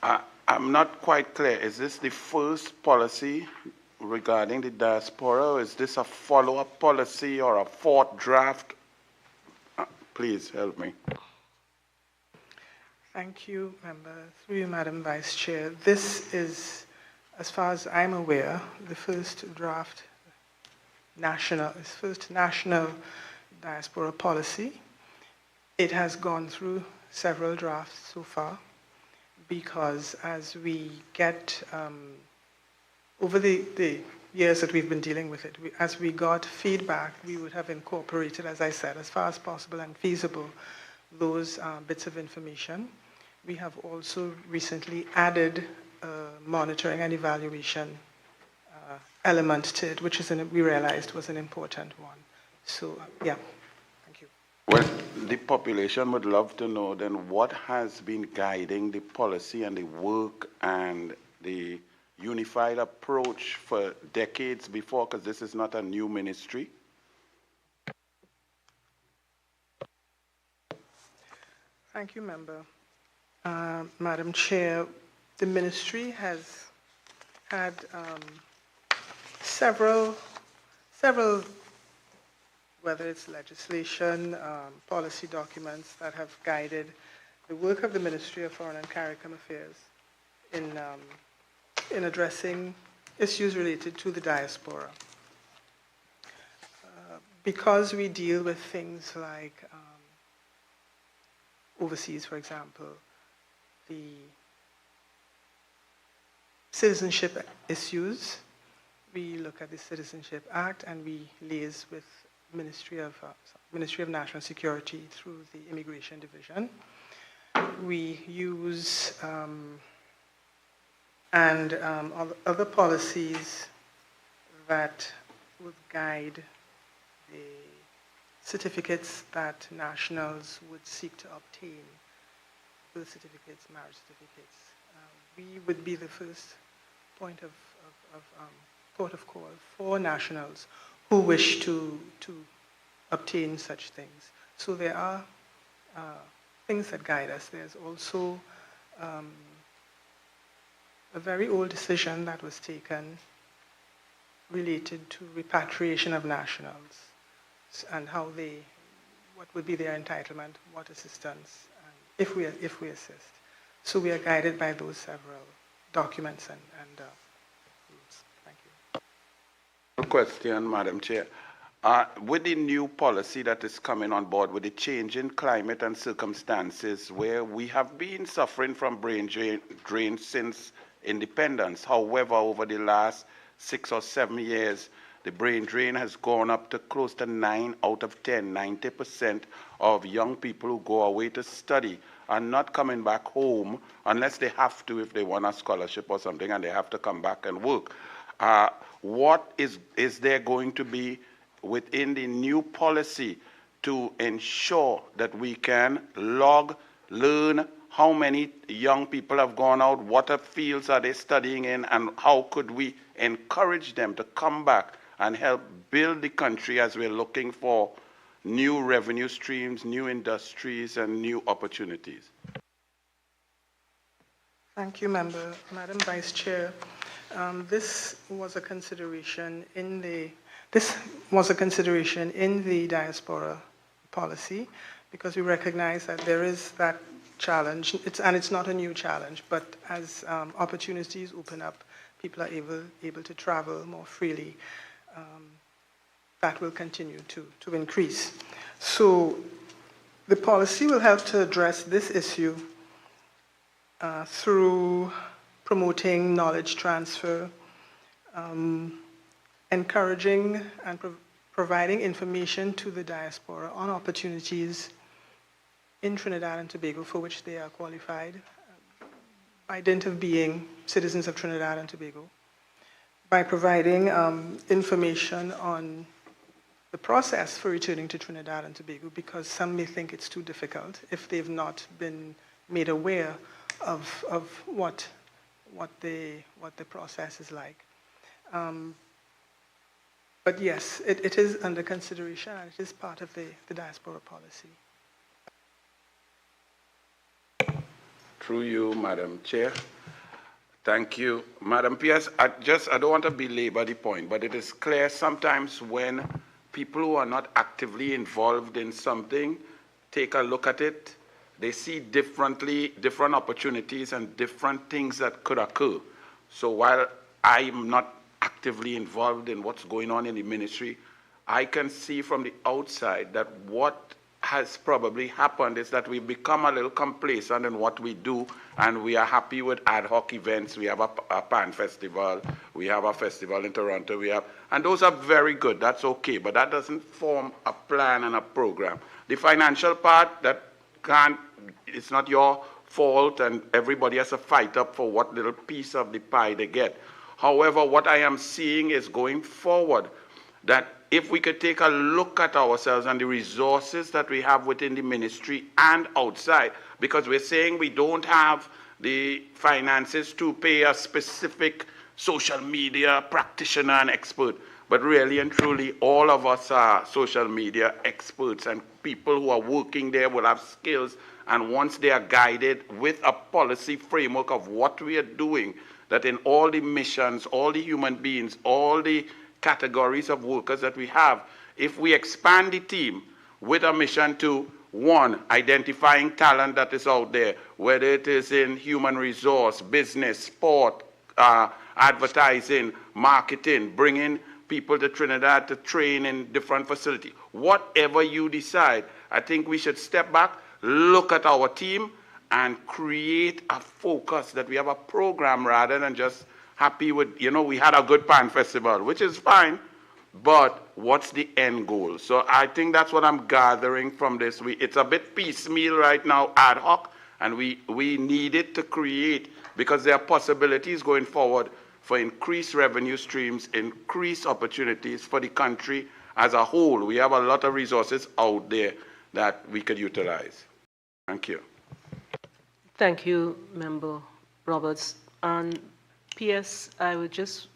I'm not quite clear. Is this the first policy regarding the diaspora, or is this a follow-up policy or a fourth draft? Please help me. Thank you, Member. Through you, Madam Vice Chair. This is, as far as I'm aware, the first national diaspora policy. It has gone through several drafts so far because as we get, over the years that we've been dealing with it, as we got feedback, we would have incorporated, as I said, as far as possible and feasible, those bits of information. We have also recently added monitoring and evaluation element to it, which is we realized was an important one. So, yeah, thank you. Well, the population would love to know then what has been guiding the policy and the work and the unified approach for decades before, because this is not a new ministry. Thank you, Member. Madam Chair, the ministry has had several, whether it's legislation, policy documents that have guided the work of the Ministry of Foreign and CARICOM Affairs in addressing issues related to the diaspora. Because we deal with things like overseas, for example, the citizenship issues, we look at the Citizenship Act and we liaise with Ministry of National Security through the Immigration Division. We use other policies that would guide the certificates that nationals would seek to obtain, birth certificates, marriage certificates. We would be the first point of call for nationals who wish to obtain such things. So there are things that guide us. There's also a very old decision that was taken related to repatriation of nationals and what would be their entitlement, what assistance, and if we assist. So we are guided by those several documents and rules. Thank you. Question, Madam Chair. With the new policy that is coming on board, with the change in climate and circumstances where we have been suffering from brain drain since independence, however, over the last 6 or 7 years, the brain drain has gone up to close to 9 out of 10. 90% of young people who go away to study are not coming back home unless they have to, if they want a scholarship or something, and they have to come back and work. What is there going to be within the new policy to ensure that we can learn how many young people have gone out, what fields are they studying in, and how could we encourage them to come back and help build the country as we're looking for new revenue streams, new industries, and new opportunities? Thank you, Member. Madam Vice Chair, this was a consideration in the diaspora policy because we recognize that there is that challenge, and it's not a new challenge, but as opportunities open up, people are able to travel more freely. That will continue to increase. So the policy will help to address this issue through promoting knowledge transfer, encouraging and providing information to the diaspora on opportunities in Trinidad and Tobago for which they are qualified by dint of being citizens of Trinidad and Tobago, by providing information on the process for returning to Trinidad and Tobago, because some may think it's too difficult if they've not been made aware of what the process is like. But yes, it is under consideration and it is part of the diaspora policy. Through you, Madam Chair. Thank you. Madam Pierce, I don't want to belabor the point, but it is clear sometimes when people who are not actively involved in something take a look at it, they see different opportunities and different things that could occur. So while I'm not actively involved in what's going on in the ministry, I can see from the outside that what has probably happened is that we've become a little complacent in what we do, and we are happy with ad hoc events. We have a Pan Festival, we have a festival in Toronto, and those are very good, that's okay, but that doesn't form a plan and a program. The financial part, it's not your fault, and everybody has to fight up for what little piece of the pie they get. However, what I am seeing is going forward, that if we could take a look at ourselves and the resources that we have within the ministry and outside, because we're saying we don't have the finances to pay a specific social media practitioner and expert, but really and truly all of us are social media experts, and people who are working there will have skills, and once they are guided with a policy framework of what we are doing, that in all the missions, all the human beings, all the categories of workers that we have, if we expand the team with a mission to, one, identifying talent that is out there, whether it is in human resource, business, sport, advertising, marketing, bringing people to Trinidad to train in different facilities. Whatever you decide, I think we should step back, look at our team, and create a focus that we have a program rather than just happy with, we had a good Pan Festival, which is fine, but what's the end goal? So I think that's what I'm gathering from this. It's a bit piecemeal right now, ad hoc, and we need it to create, because there are possibilities going forward for increased revenue streams, increased opportunities for the country as a whole. We have a lot of resources out there that we could utilize. Thank you. Thank you, Member Roberts. And P.S., I would just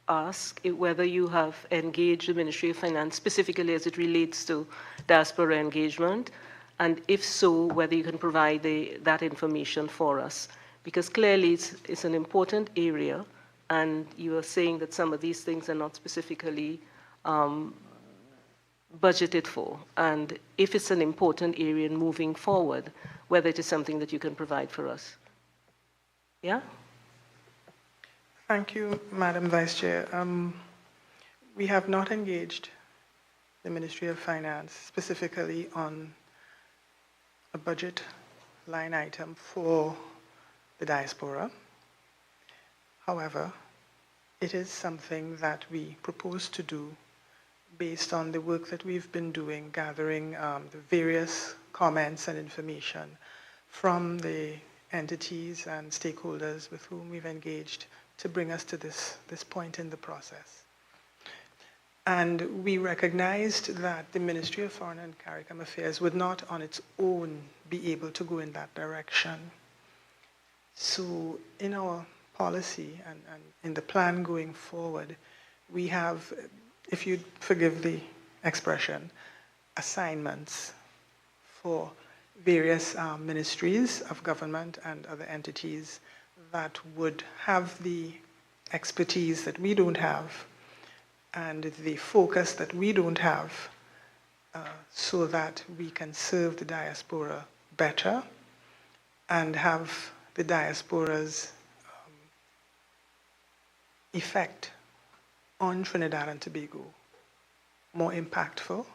ask whether you have engaged the Ministry of Finance specifically as it relates to diaspora engagement, and if so, whether you can provide that information for us. Because clearly it's an important area, and you are saying that some of these things are not specifically budgeted for. And if it's an important area in moving forward, whether it is something that you can provide for us. Yeah? Thank you, Madam Vice Chair. We have not engaged the Ministry of Finance specifically on a budget line item for the diaspora. However, it is something that we propose to do based on the work that we've been doing, gathering the various comments and information from the entities and stakeholders with whom we've engaged to bring us to this point in the process. And we recognized that the Ministry of Foreign and CARICOM Affairs would not on its own be able to go in that direction. So in our policy and in the plan going forward, we have, if you'd forgive the expression, assignments for various ministries of government and other entities that would have the expertise that we don't have and the focus that we don't have, so that we can serve the diaspora better and have the diaspora's effect on Trinidad and Tobago more impactful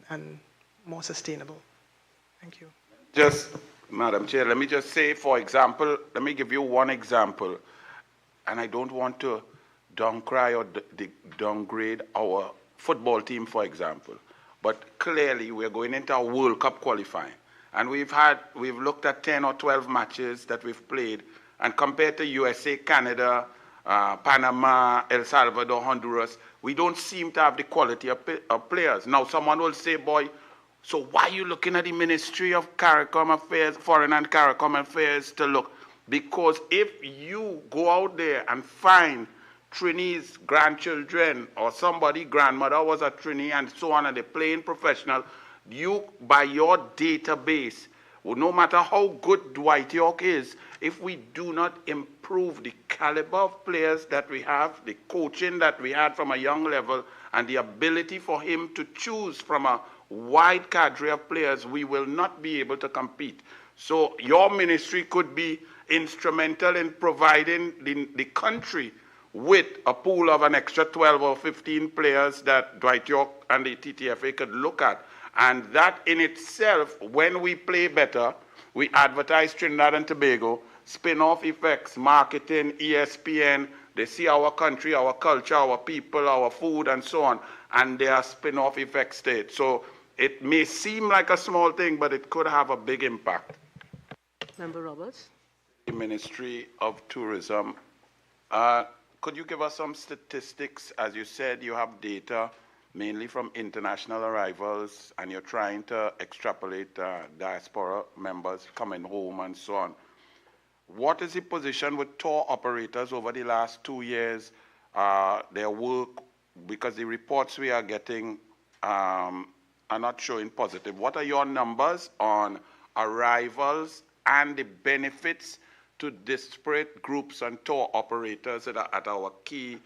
and more sustainable. Thank you. Just, Madam Chair, let me just say, for example, let me give you one example, and I don't want to downcry or downgrade our football team, for example, but clearly we're going into a World Cup qualifying, and we've looked at 10 or 12 matches that we've played, and compared to USA, Canada, Panama, El Salvador, Honduras, we don't seem to have the quality of players. Now, someone will say, boy, so why are you looking at the Ministry of CARICOM Affairs, Foreign and CARICOM Affairs to look? Because if you go out there and find Trini's grandchildren or somebody, grandmother was a Trini and so on, and they're playing professional, you, by your database, no matter how good Dwight York is, if we do not improve the caliber of players that we have, the coaching that we had from a young level, and the ability for him to choose from a wide cadre of players, we will not be able to compete. So your ministry could be instrumental in providing the country with a pool of an extra 12 or 15 players that Dwight York and the TTFA could look at. And that in itself, when we play better, we advertise Trinidad and Tobago, spin-off effects, marketing, ESPN, they see our country, our culture, our people, our food, and so on, and there are spin-off effects to it. So it may seem like a small thing, but it could have a big impact. Member Roberts. The Ministry of Tourism, could you give us some statistics? As you said, you have data mainly from international arrivals, and you're trying to extrapolate diaspora members coming home and so on. What is the position with tour operators over the last 2 years? Their work, because the reports we are getting are not showing positive. What are your numbers on arrivals and the benefits to disparate groups and tour operators that are at our key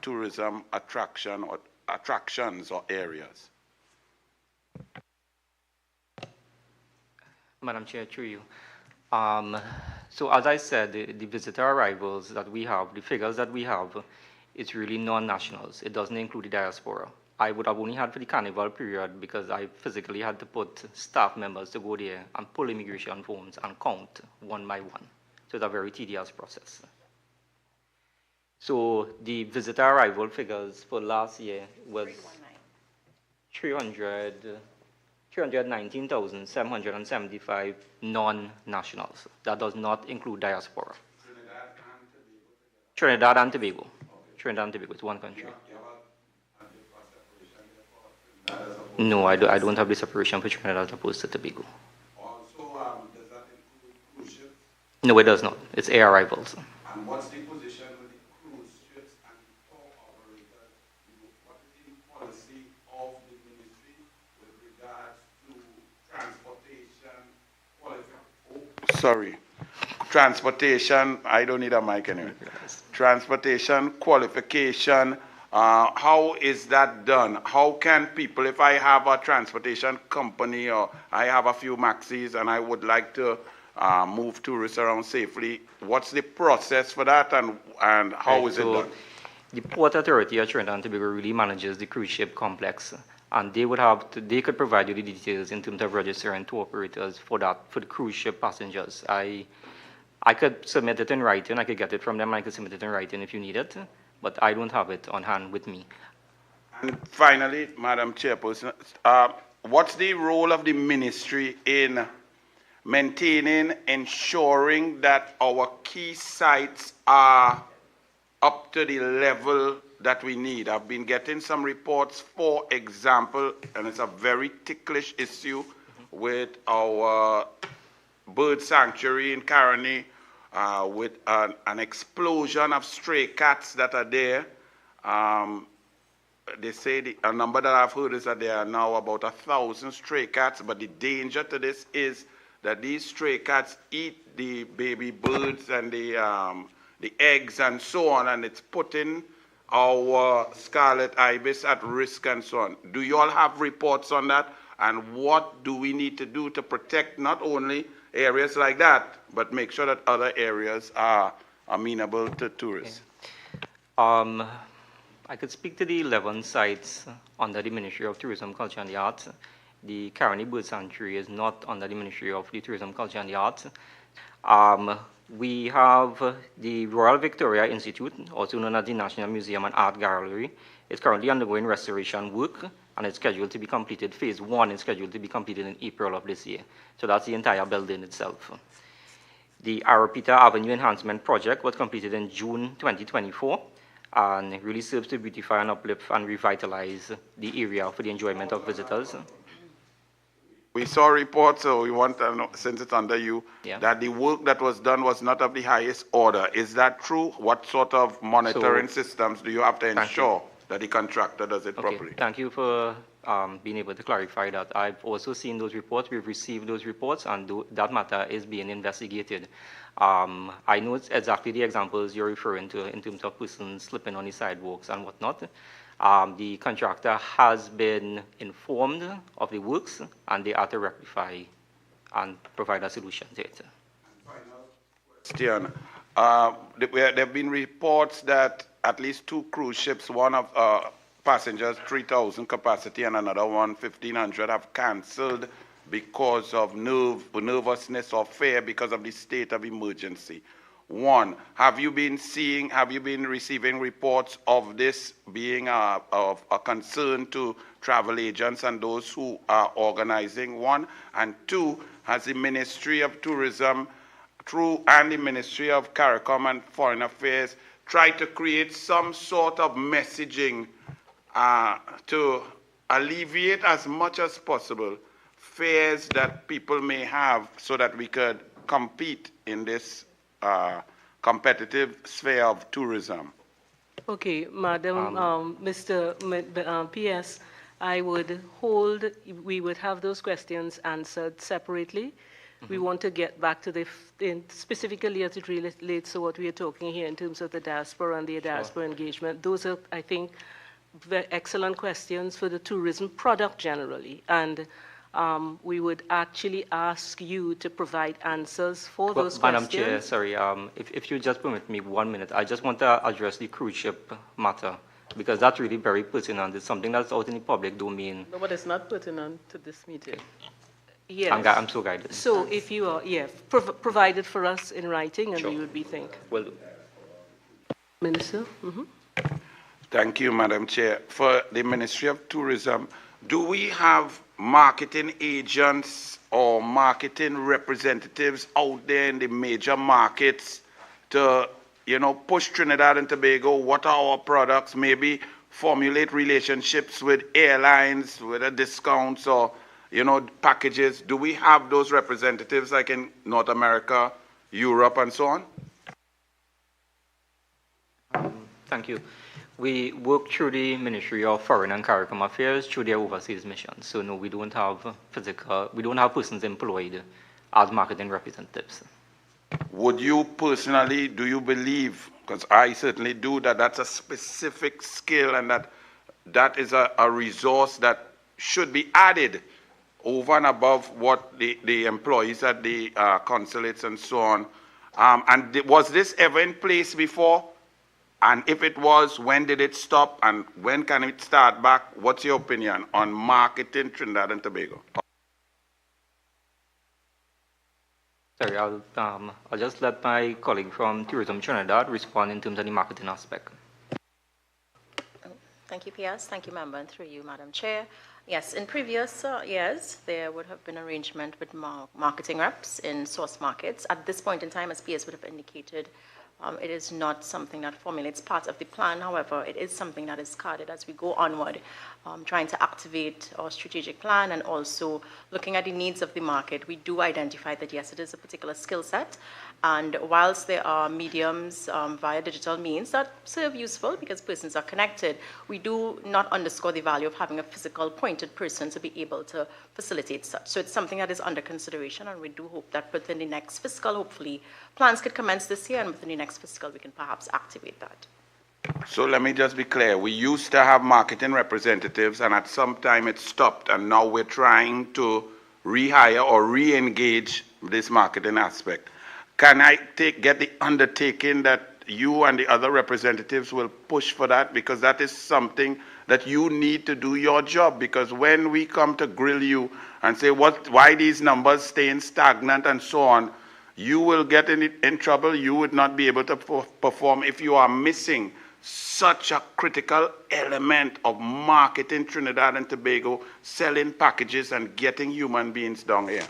tourism attractions or areas? Madam Chair, through you. So as I said, the visitor arrivals that we have, the figures that we have, it's really non-nationals. It doesn't include the diaspora. I would have only had for the carnival period because I physically had to put staff members to go there and pull immigration forms and count one by one. So it's a very tedious process. So the visitor arrival figures for last year was 319,775 non-nationals. That does not include diaspora. Trinidad and Tobago. Trinidad and Tobago, it's one country. No, I don't have the separation for Trinidad as opposed to Tobago. Also, does that include cruise ships? No, it does not. It's air arrivals. And what's the position with the cruise ships and tour operators? What is the policy of the ministry with regards to transportation transportation, I don't need a mic anyway. Transportation, qualification, how is that done? How can people, if I have a transportation company or I have a few maxis and I would like to move tourists around safely, what's the process for that and how is it done? The Port Authority of Trinidad and Tobago really manages the cruise ship complex, and they could provide you the details in terms of registering tour operators for the cruise ship passengers. I could submit it in writing, I could get it from them, I could submit it in writing if you need it, but I don't have it on hand with me. And finally, Madam Chairperson, what's the role of the ministry in maintaining, ensuring that our key sites are up to the level that we need? I've been getting some reports, for example, and it's a very ticklish issue with our bird sanctuary in Caroni, with an explosion of stray cats that are there. They say a number that I've heard is that there are now about 1,000 stray cats, but the danger to this is that these stray cats eat the baby birds and the eggs and so on, and it's putting our scarlet ibis at risk and so on. Do you all have reports on that? And what do we need to do to protect not only areas like that, but make sure that other areas are amenable to tourists? Okay. I could speak to the 11 sites under the Ministry of Tourism, Culture and the Arts. The Caroni Bird Sanctuary is not under the Ministry of the Tourism, Culture and the Arts. We have the Royal Victoria Institute, also known as the National Museum and Art Gallery. It's currently undergoing restoration work, and it's scheduled to be completed. Phase 1 is scheduled to be completed in April of this year. So that's the entire building itself. The Arapita Avenue Enhancement Project was completed in June 2024, and it really serves to beautify and uplift and revitalize the area for the enjoyment of visitors. We saw reports, so we want to know, since it's under you, that the work that was done was not of the highest order. Is that true? What sort of monitoring systems do you have to ensure that the contractor does it properly? Thank you for being able to clarify that. I've also seen those reports. We've received those reports, and that matter is being investigated. I know it's exactly the examples you're referring to in terms of persons slipping on the sidewalks and whatnot. The contractor has been informed of the works, and they are to rectify and provide a solution to it. Question. There have been reports that at least 2 cruise ships, one of passengers 3,000 capacity and another one 1,500, have cancelled because of nervousness or fear because of the state of emergency. One, have you been receiving reports of this being of a concern to travel agents and those who are organizing? One, and two, has the Ministry of Tourism and the Ministry of CARICOM and Foreign Affairs tried to create some sort of messaging to alleviate as much as possible fears that people may have so that we could compete in this competitive sphere of tourism? Okay, Madam, PS, we would have those questions answered separately. We want to get back to specifically as it relates to what we are talking here in terms of the diaspora and the diaspora engagement. Those are, I think, very excellent questions for the tourism product generally. And we would actually ask you to provide answers for those questions. Madam Chair, sorry, if you just permit me 1 minute, I just want to address the cruise ship matter, because that's really very pertinent. It's something that's out in the public domain. No, but it's not pertinent to this meeting. Yes. I'm so guided. So if you are, provide it for us in writing, and we would be thankful. Will do. Minister? Thank you, Madam Chair. For the Ministry of Tourism, do we have marketing agents or marketing representatives out there in the major markets to, push Trinidad and Tobago? What are our products? Maybe formulate relationships with airlines, with discounts or packages. Do we have those representatives like in North America, Europe, and so on? Thank you. We work through the Ministry of Foreign and CARICOM Affairs through their overseas missions. So no, we don't have persons employed as marketing representatives. Would you personally, do you believe, because I certainly do, that that's a specific skill and that is a resource that should be added over and above what the employees at the consulates and so on? And was this ever in place before? And if it was, when did it stop? And when can it start back? What's your opinion on marketing Trinidad and Tobago? Sorry, I'll just let my colleague from Tourism Trinidad respond in terms of the marketing aspect. Thank you, PS. Thank you, Member, and through you, Madam Chair. Yes, in previous years, there would have been arrangement with marketing reps in source markets. At this point in time, as PS would have indicated, it is not something that formulates part of the plan. However, it is something that is carded as we go onward, trying to activate our strategic plan and also looking at the needs of the market. We do identify that, yes, it is a particular skill set. And whilst there are mediums via digital means that serve useful because persons are connected, we do not underscore the value of having a physical pointed person to be able to facilitate such. So it's something that is under consideration, and we do hope that within the next fiscal, hopefully, plans could commence this year, and within the next fiscal, we can perhaps activate that. So let me just be clear. We used to have marketing representatives, and at some time it stopped, and now we're trying to rehire or re-engage this marketing aspect. Can I get the undertaking that you and the other representatives will push for that? Because that is something that you need to do your job. Because when we come to grill you and say, why these numbers staying stagnant and so on, you will get in trouble. You would not be able to perform if you are missing such a critical element of marketing Trinidad and Tobago, selling packages and getting human beings down here.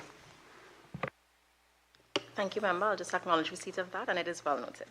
Thank you, Member. I'll just acknowledge receipt of that, and it is well noted.